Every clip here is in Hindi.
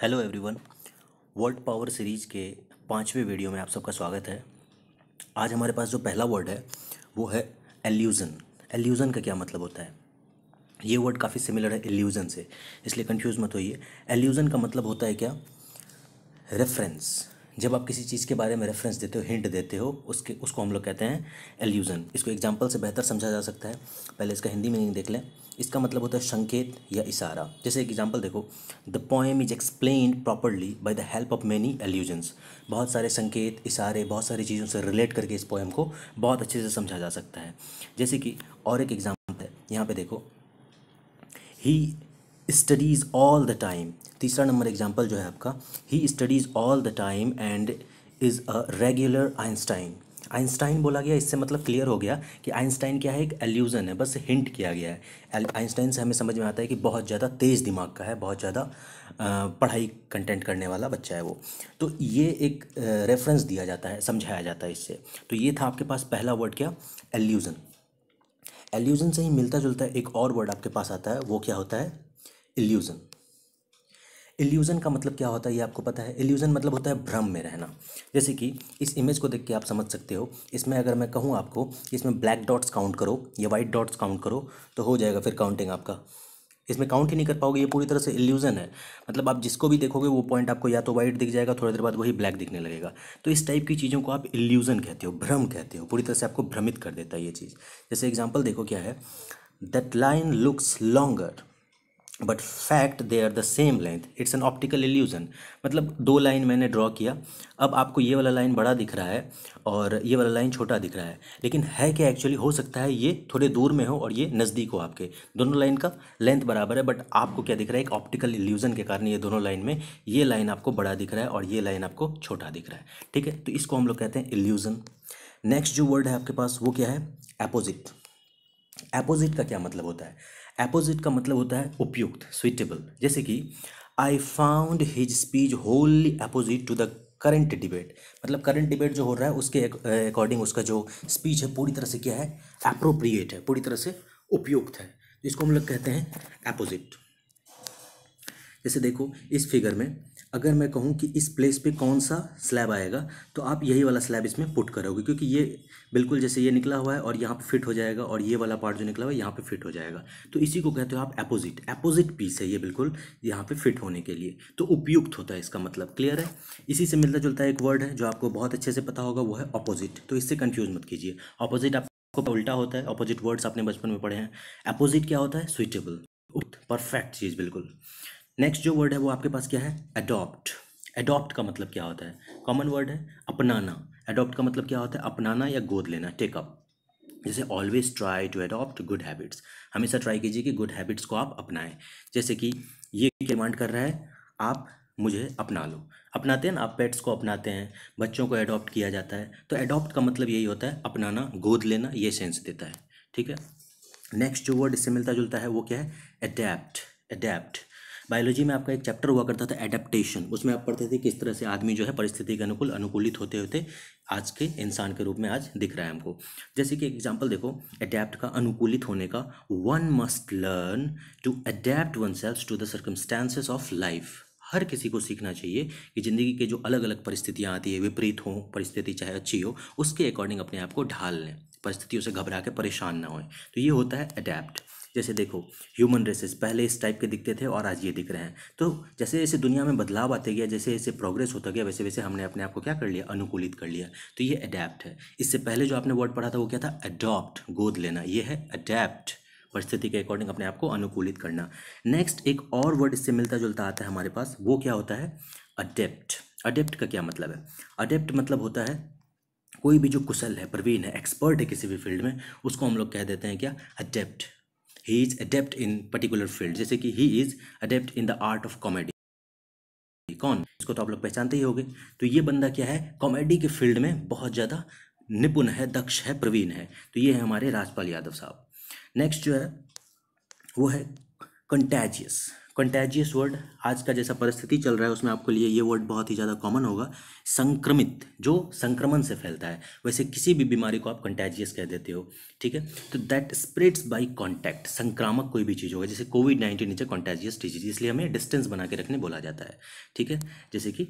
Hello everyone. Word power series के 5वें वीडियो में आप सबका स्वागत है। आज हमारे पास जो पहला वर्ड है वो है एल्यूज़न। एल्यूज़न का क्या मतलब होता है? ये वर्ड काफ़ी सिमिलर है इल्यूज़न से, इसलिए कंफ्यूज मत होइए। एल्यूज़न का मतलब होता है क्या? रेफरेंस। जब आप किसी चीज़ के बारे में रेफरेंस देते हो, हिंट देते हो, उसको हम लोग कहते हैं एल्यूज़न। इसको एग्जांपल से बेहतर समझा जा सकता है। पहले इसका हिंदी मीनिंग देख लें। इसका मतलब होता है संकेत या इशारा। जैसे एक एग्जांपल देखो, the poem is explained properly by the help of many illusions. बहुत सारे संकेत, इशारे, बहुत सारी चीज़ों से रिलेट करके इस पोएम को बहुत अच्छे से समझा जा सकता है। जैसे कि और एक एग्जाम्पल है, यहाँ पे देखो, he studies all the time. तीसरा नंबर एग्जाम्पल जो है आपका, he studies all the time and is a regular Einstein. Einstein बोला गया, इससे मतलब क्लियर हो गया कि आइंस्टाइन क्या है, एक एल्यूज़न है, बस हिंट किया गया है। आइंस्टाइन से हमें समझ में आता है कि बहुत ज़्यादा तेज़ दिमाग का है, बहुत ज़्यादा पढ़ाई कंटेंट करने वाला बच्चा है वो। तो ये एक रेफरेंस दिया जाता है, समझाया जाता है इससे। तो ये था आपके पास पहला वर्ड, क्या? एल्यूज़न। एल्यूज़न से ही मिलता जुलता एक और वर्ड आपके पास आता है, वो क्या होता है? इल्यूज़न। इल्यूज़न का मतलब क्या होता है ये आपको पता है? इल्यूज़न मतलब होता है भ्रम में रहना। जैसे कि इस इमेज को देख के आप समझ सकते हो, इसमें अगर मैं कहूँ आपको कि इसमें ब्लैक डॉट्स काउंट करो या वाइट डॉट्स काउंट करो, तो हो जाएगा फिर काउंटिंग आपका। इसमें काउंट ही नहीं कर पाओगे, ये पूरी तरह से इल्यूज़न है। मतलब आप जिसको भी देखोगे वो पॉइंट आपको या तो वाइट दिख जाएगा, थोड़ी देर बाद वही ब्लैक दिखने लगेगा। तो इस टाइप की चीज़ों को आप इल्यूज़न कहते हो, भ्रम कहते हो। पूरी तरह से आपको भ्रमित कर देता है ये चीज़। जैसे एग्जाम्पल देखो क्या है, that line looks longer but fact they are the same length, it's an optical illusion. मतलब दो लाइन मैंने ड्रॉ किया, अब आपको ये वाला लाइन बड़ा दिख रहा है और ये वाला लाइन छोटा दिख रहा है, लेकिन है क्या एक्चुअली? हो सकता है ये थोड़े दूर में हो और ये नज़दीक हो आपके। दोनों लाइन का लेंथ बराबर है, बट आपको क्या दिख रहा है? एक ऑप्टिकल इल्यूजन के कारण ये दोनों लाइन में ये लाइन आपको बड़ा दिख रहा है और ये लाइन आपको छोटा दिख रहा है। ठीक है, तो इसको हम लोग कहते हैं इल्यूजन। नेक्स्ट जो वर्ड है आपके पास वो क्या है? एपोजिट। एपोजिट का क्या मतलब होता है? एपोजिट का मतलब होता है उपयुक्त, स्वीटेबल। जैसे कि I found his speech wholly opposite to the current debate. मतलब करंट डिबेट जो हो रहा है उसके अकॉर्डिंग उसका जो स्पीच है पूरी तरह से क्या है? अप्रोप्रिएट है, पूरी तरह से उपयुक्त है। इसको हम लोग कहते हैं एपोजिट। जैसे देखो इस फिगर में, अगर मैं कहूँ कि इस प्लेस पे कौन सा स्लैब आएगा, तो आप यही वाला स्लैब इसमें पुट करोगे, क्योंकि ये बिल्कुल जैसे ये निकला हुआ है और यहाँ पे फिट हो जाएगा, और ये वाला पार्ट जो निकला हुआ है यहाँ पे फिट हो जाएगा। तो इसी को कहते हो आप एपोजिट। एपोजिट पीस है ये, बिल्कुल यहाँ पे फिट होने के लिए, तो उपयुक्त होता है इसका मतलब। क्लियर है? इसी से मिलता जुलता एक वर्ड है जो आपको बहुत अच्छे से पता होगा, वो है अपोजिट। तो इससे कन्फ्यूज मत कीजिए। अपोजिट आपको उल्टा होता है, अपोजिट वर्ड्स आपने बचपन में पढ़े हैं। अपोजिट क्या होता है? स्विटेबल, परफेक्ट चीज़, बिल्कुल। नेक्स्ट जो वर्ड है वो आपके पास क्या है? अडॉप्ट। अडॉप्ट का मतलब क्या होता है? कॉमन वर्ड है, अपनाना। अडॉप्ट का मतलब क्या होता है? अपनाना या गोद लेना, टेक अप। जैसे always try to adopt good habits. हमेशा ट्राई कीजिए कि गुड हैबिट्स को आप अपनाएं। जैसे कि ये डिमांड कर रहा है, आप मुझे अपना लो। अपनाते हैं ना, आप पेट्स को अपनाते हैं, बच्चों को अडॉप्ट किया जाता है। तो अडॉप्ट का मतलब यही होता है, अपनाना, गोद लेना, ये सेंस देता है। ठीक है। नेक्स्ट जो वर्ड इससे मिलता जुलता है वो क्या है? अडेप्ट। अडेप्ट। बायोलॉजी में आपका एक चैप्टर हुआ करता था एडेप्टेशन, उसमें आप पढ़ते थे किस तरह से आदमी जो है परिस्थिति के अनुकूल अनुकूलित होते होते आज के इंसान के रूप में आज दिख रहा है हमको। जैसे कि एग्जांपल देखो, अडेप्ट का, अनुकूलित होने का, one must learn to adapt oneself to the circumstances of life. हर किसी को सीखना चाहिए कि ज़िंदगी के जो अलग अलग परिस्थितियाँ आती है, विपरीत हो परिस्थिति चाहे अच्छी हो, उसके अकॉर्डिंग अपने आप को ढाल लें, परिस्थितियों से घबरा के परेशान ना होएं। तो ये होता है अडेप्ट। जैसे देखो, ह्यूमन रेसेस पहले इस टाइप के दिखते थे और आज ये दिख रहे हैं। तो जैसे जैसे दुनिया में बदलाव आते गया, जैसे जैसे प्रोग्रेस होता गया, वैसे वैसे हमने अपने आप को क्या कर लिया? अनुकूलित कर लिया। तो ये अडेप्ट है। इससे पहले जो आपने वर्ड पढ़ा था वो क्या था? अडॉप्ट, गोद लेना। ये है अडेप्ट, परिस्थिति के अकॉर्डिंग अपने आप को अनुकूलित करना। नेक्स्ट एक और वर्ड इससे मिलता जुलता आता है हमारे पास, वो क्या होता है? अडेप्ट। अडेप्ट का क्या मतलब है? अडेप्ट मतलब होता है कोई भी जो कुशल है, प्रवीण है, एक्सपर्ट है किसी भी फील्ड में, उसको हम लोग कह देते हैं क्या? Adapt. He is adapt in particular field. जैसे कि he is adapt in the art of comedy. कौन? इसको तो आप लोग पहचानते ही होंगे। तो ये बंदा क्या है? कॉमेडी के फील्ड में बहुत ज़्यादा निपुण है, दक्ष है, प्रवीण है। तो ये है हमारे राजपाल यादव साहब। नेक्स्ट जो है वो है कंटैजियस। कंटेजियस वर्ड, आज का जैसा परिस्थिति चल रहा है उसमें आपके लिए ये वर्ड बहुत ही ज़्यादा कॉमन होगा। संक्रमित, जो संक्रमण से फैलता है, वैसे किसी भी बीमारी को आप कंटेजियस कह देते हो, ठीक है। तो दैट स्प्रेड्स बाय कांटेक्ट, संक्रामक कोई भी चीज़ होगा, जैसे कोविड-19 इज अ कंटेजियस डिजीज, इसलिए हमें डिस्टेंस बना के रखने बोला जाता है, ठीक है। जैसे कि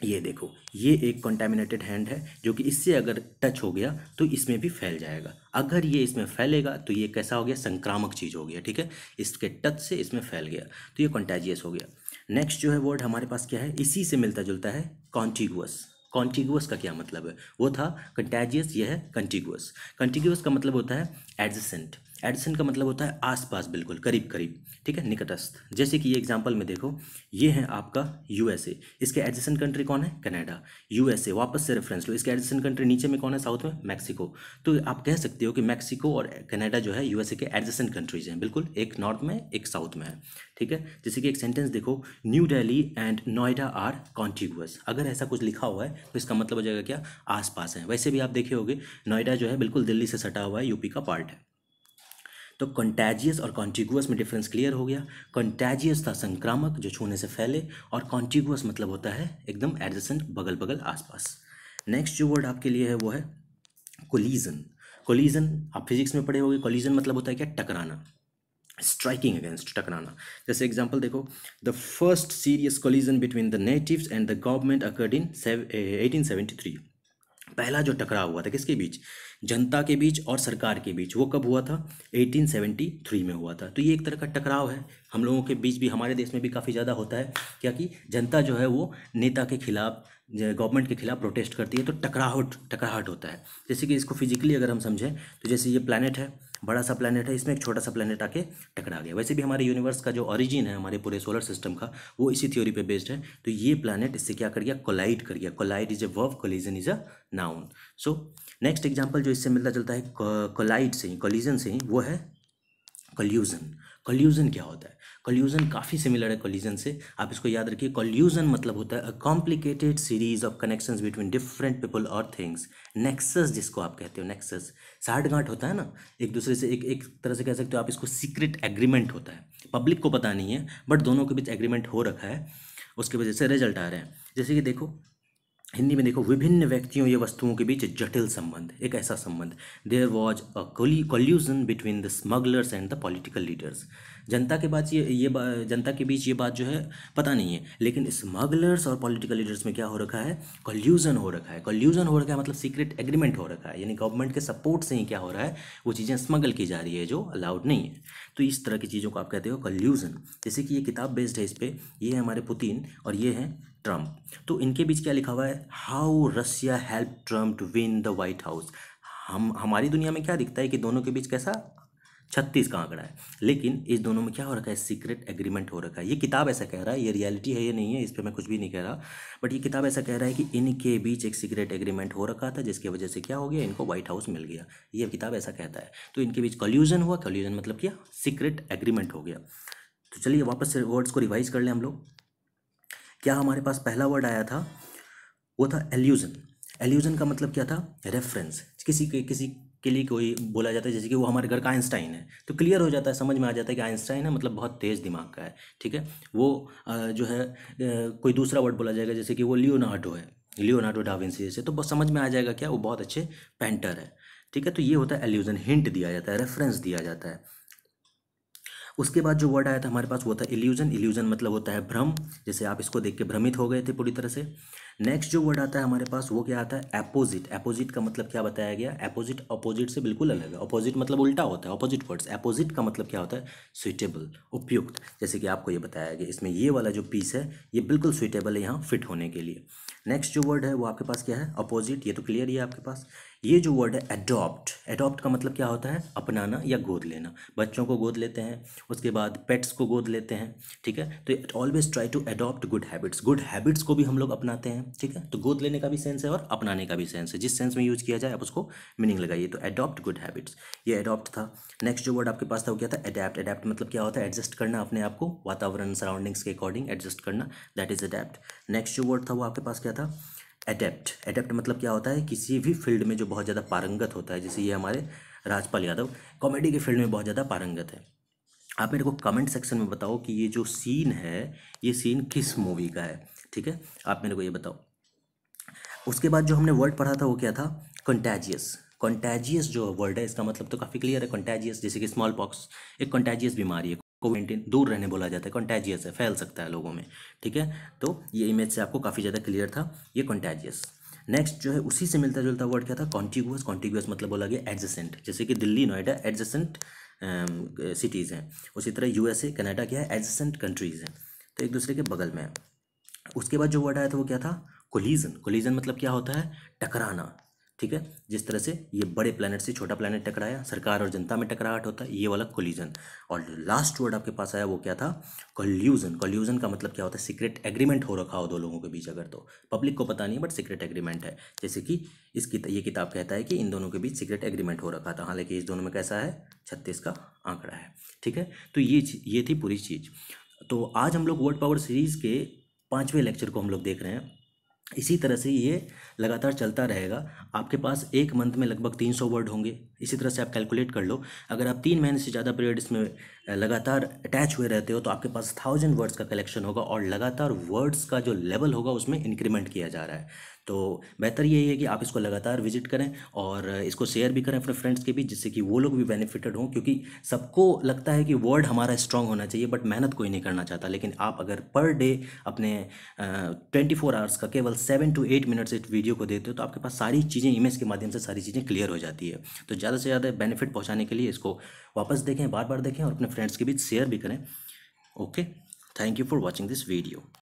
ये देखो, ये एक कंटेमिनेटेड हैंड है जो कि इससे अगर टच हो गया तो इसमें भी फैल जाएगा। अगर ये इसमें फैलेगा तो ये कैसा हो गया, संक्रामक चीज़ हो गया, ठीक है। इसके टच से इसमें फैल गया तो ये कंटेजियस हो गया। नेक्स्ट जो है वर्ड हमारे पास क्या है, इसी से मिलता जुलता है, कॉन्टिगुअस। कॉन्टिगुअस का क्या मतलब है, वो था कंटेजियस, ये है कंटिगुअस। कंटिगुअस का मतलब होता है एडजेसेंट। एडजेसेंट का मतलब होता है आसपास, बिल्कुल करीब करीब, ठीक है, निकटस्थ। जैसे कि ये एग्जांपल में देखो, ये है आपका यूएसए, इसके एडजेसेंट कंट्री कौन है, कनाडा। यूएसए वापस से रेफरेंस लो, इसके एडजेसेंट कंट्री नीचे में कौन है, साउथ में मैक्सिको। तो आप कह सकते हो कि मैक्सिको और कनाडा जो है यूएसए के एडजेसेंट कंट्रीज हैं, बिल्कुल, एक नॉर्थ में एक साउथ में है, ठीक है। जैसे कि एक सेंटेंस देखो, New Delhi and Noida are contiguous. अगर ऐसा कुछ लिखा हुआ है तो इसका मतलब हो जाएगा क्या, आसपास है। वैसे भी आप देखे होंगे नोएडा जो है बिल्कुल दिल्ली से सटा हुआ है, यूपी का पार्ट है। तो कंटेजियस और कॉन्टिगुअस में डिफरेंस क्लियर हो गया। कंटेजियस था संक्रामक, जो छूने से फैले, और कॉन्टिगुअस मतलब होता है एकदम एडजेसेंट, बगल बगल आसपास। नेक्स्ट जो वर्ड आपके लिए है वो है कोलिजन। कोलिजन आप फिजिक्स में पढ़े होंगे, कोलिजन मतलब होता है क्या, टकराना, स्ट्राइकिंग अगेंस्ट, टकराना। जैसे एग्जांपल देखो, the first serious collision between the natives and the government occurred in 1873। पहला जो टकराव हुआ था किसके बीच, जनता के बीच और सरकार के बीच, वो कब हुआ था, 1873 में हुआ था। तो ये एक तरह का टकराव है, हम लोगों के बीच भी, हमारे देश में भी काफ़ी ज़्यादा होता है क्या, कि जनता जो है वो नेता के खिलाफ, गवर्नमेंट के खिलाफ प्रोटेस्ट करती है, तो टकराहट होता है। जैसे कि इसको फिजिकली अगर हम समझें तो जैसे ये प्लैनेट है, बड़ा सा प्लैनेट है, इसमें एक छोटा सा प्लैनेट आके टकरा गया। वैसे भी हमारे यूनिवर्स का जो ओरिजिन है, हमारे पूरे सोलर सिस्टम का, वो इसी थ्योरी पे बेस्ड है। तो ये प्लैनेट इससे क्या कर गया, कोलाइड कर गया। Collide is a verb, collision is a noun. So next example जो इससे मिलता जुलता है कोलाइड से ही, कोलिजन से ही, वो है कोल्यूजन। कोल्यूजन क्या होता है, कोल्यूजन काफ़ी सिमिलर है कोलिजन से, आप इसको याद रखिए। कोल्यूजन मतलब होता है a complicated series of connections between different people और थिंग्स। नेक्सस जिसको आप कहते हो, नेक्सस साठगांठ होता है ना एक दूसरे से, एक तरह से कह सकते हो आप इसको, सीक्रेट एग्रीमेंट होता है, पब्लिक को पता नहीं है बट दोनों के बीच एग्रीमेंट हो रखा है, उसकी वजह से रिजल्ट आ रहे हैं। जैसे कि देखो हिंदी में देखो, विभिन्न व्यक्तियों या वस्तुओं के बीच जटिल संबंध, एक ऐसा संबंध, there was a collusion between the smugglers and the political leaders. जनता के बाद जनता के बीच ये बात जो है पता नहीं है, लेकिन स्मगलर्स और पॉलिटिकल लीडर्स में क्या हो रखा है, कोल्यूजन हो रखा है। कोल्यूजन हो रखा है मतलब सीक्रेट एग्रीमेंट हो रखा है, यानी गवर्नमेंट के सपोर्ट से ही क्या हो रहा है, वो चीज़ें स्मगल की जा रही है जो अलाउड नहीं है। तो इस तरह की चीज़ों को आप कहते हो कोल्यूजन। जैसे कि ये किताब बेस्ड है इस पर, ये है हमारे पुतिन और ये है ट्रम्प। तो इनके बीच क्या लिखा हुआ है, how Russia help Trump to win the White House. हमारी दुनिया में क्या दिखता है कि दोनों के बीच कैसा 36 का आंकड़ा है, लेकिन इस दोनों में क्या हो रखा है, सीक्रेट एग्रीमेंट हो रखा है। ये किताब ऐसा कह रहा है, ये रियलिटी है ये नहीं है, इस पर मैं कुछ भी नहीं कह रहा, बट ये किताब ऐसा कह रहा है कि इनके बीच एक सीक्रेट एग्रीमेंट हो रखा था, जिसकी वजह से क्या हो गया, इनको व्हाइट हाउस मिल गया। ये किताब ऐसा कहता है। तो इनके बीच कोल्यूजन हुआ, कोल्यूजन मतलब क्या, सीक्रेट एग्रीमेंट हो गया। तो चलिए वापस से वर्ड्स को रिवाइज कर लें हम लोग। क्या हमारे पास पहला वर्ड आया था, वो था एल्यूजन। एल्यूजन का मतलब क्या था, रेफरेंस, किसी के लिए कोई बोला जाता है, जैसे कि वो हमारे घर का आइंस्टाइन है, तो क्लियर हो जाता है, समझ में आ जाता है कि आइंस्टाइन है मतलब बहुत तेज़ दिमाग का है, ठीक है। वो जो है कोई दूसरा वर्ड बोला जाएगा, जैसे कि वो लियोनार्डो है, लियोनार्डो डा विंसी जैसे, तो बस समझ में आ जाएगा क्या, वो बहुत अच्छे पेंटर है, ठीक है। तो ये होता है एल्यूजन, हिंट दिया जाता है, रेफरेंस दिया जाता है। उसके बाद जो वर्ड आया था हमारे पास वो था इल्यूजन। इल्यूजन मतलब होता है भ्रम, जैसे आप इसको देख के भ्रमित हो गए थे पूरी तरह से। नेक्स्ट जो वर्ड आता है हमारे पास वो क्या आता है, एपोजिट। एपोजिट का मतलब क्या बताया गया, एपोजिट अपोजिट से बिल्कुल अलग है। अपोजिट मतलब उल्टा होता है, अपोजिट वर्ड्स। एपोजिट का मतलब क्या होता है, सुइटेबल, उपयुक्त। जैसे कि आपको ये बताया गया, इसमें ये वाला जो पीस है ये बिल्कुल सुइटेबल है यहाँ फिट होने के लिए। नेक्स्ट जो वर्ड है वो आपके पास क्या है, अपोजिट, ये तो क्लियर ही है आपके पास। ये जो वर्ड है एडॉप्ट, एडॉप्ट का मतलब क्या होता है, अपनाना या गोद लेना। बच्चों को गोद लेते हैं, उसके बाद पेट्स को गोद लेते हैं, ठीक है। तो it always try to adopt good habits, good habits को भी हम लोग अपनाते हैं, ठीक है। तो गोद लेने का भी सेंस है और अपनाने का भी सेंस है, जिस सेंस में यूज किया जाए आप उसको मीनिंग लगाइए। तो अडॉप्ट गुड हैबिट्स, ये अडॉप्ट था। नेक्स्ट जो वर्ड आपके पास था वो क्या था, अडेप्ट। अडेप्ट मतलब क्या होता है, एडजस्ट करना, अपने आप को वातावरण सराउंडिंग्स के अकॉर्डिंग एडजस्ट करना, दैट इज अडेप्ट। नेक्स्ट जो वर्ड था वो आपके पास क्या था, एडेप्ट। एडेप्ट मतलब क्या होता है, किसी भी फील्ड में जो बहुत ज़्यादा पारंगत होता है, जैसे ये हमारे राजपाल यादव कॉमेडी के फील्ड में बहुत ज़्यादा पारंगत है। आप मेरे को कमेंट सेक्शन में बताओ कि ये जो सीन है ये सीन किस मूवी का है। ठीक है, आप मेरे को ये बताओ। उसके बाद जो हमने वर्ड पढ़ा था वो क्या था? कंटेजियस। कंटेजियस जो वर्ड है इसका मतलब तो काफ़ी क्लियर है। कंटेजियस जैसे कि स्मॉल पॉक्स एक कंटेजियस बीमारी है। कोविड-19 दूर रहने बोला जाता है, कंटेजियस है, फैल सकता है लोगों में। ठीक है, तो ये इमेज से आपको काफ़ी ज़्यादा क्लियर था ये कंटेजियस। नेक्स्ट जो है उसी से मिलता जुलता वर्ड क्या था? कॉन्टिगुअस। कॉन्टिगुअस मतलब बोला गया एडजेसेंट, जैसे कि दिल्ली नोएडा एडजेसेंट सिटीज़ हैं। उसी तरह यूएसए कनाडा क्या है? एडजेसेंट कंट्रीज़ हैं, तो एक दूसरे के बगल में है। उसके बाद जो वर्ड आया था वो क्या था? कोलिजन। कोलिजन मतलब क्या होता है? टकराना। ठीक है, जिस तरह से ये बड़े प्लेनेट से छोटा प्लेनेट टकराया, सरकार और जनता में टकराहट होता है, ये वाला कोलिजन। और लास्ट वर्ड आपके पास आया वो क्या था? कोल्यूजन। कोल्यूजन का मतलब क्या होता है? सीक्रेट एग्रीमेंट हो रखा हो दो लोगों के बीच, अगर तो पब्लिक को पता नहीं है बट सीक्रेट एग्रीमेंट है। जैसे कि ये किताब कहता है कि इन दोनों के बीच सीक्रेट एग्रीमेंट हो रखा था, हालांकि इस दोनों में कैसा है? 36 का आंकड़ा है। ठीक है, तो ये थी पूरी चीज़। तो आज हम लोग वर्ड पावर सीरीज़ के 5वें लेक्चर को हम लोग देख रहे हैं। इसी तरह से ये लगातार चलता रहेगा। आपके पास एक मंथ में लगभग 300 वर्ड होंगे। इसी तरह से आप कैलकुलेट कर लो, अगर आप 3 महीने से ज़्यादा पीरियड इसमें लगातार अटैच हुए रहते हो तो आपके पास 1000 वर्ड्स का कलेक्शन होगा, और लगातार वर्ड्स का जो लेवल होगा उसमें इंक्रीमेंट किया जा रहा है। तो बेहतर यही है कि आप इसको लगातार विजिट करें और इसको शेयर भी करें अपने फ्रेंड्स के बीच, जिससे कि वो लोग भी बेनिफिटेड हों। क्योंकि सबको लगता है कि वर्ड हमारा स्ट्रांग होना चाहिए, बट मेहनत कोई नहीं करना चाहता। लेकिन आप अगर पर डे अपने 24 आवर्स का केवल 7 to 8 मिनट्स इस वीडियो को देते हो तो आपके पास सारी चीज़ें इमेज के माध्यम से सारी चीज़ें क्लियर हो जाती है। तो ज़्यादा से ज़्यादा बेनिफिट पहुँचाने के लिए इसको वापस देखें, बार बार देखें और अपने फ्रेंड्स के बीच शेयर भी करें। Okay, thank you for watching this video.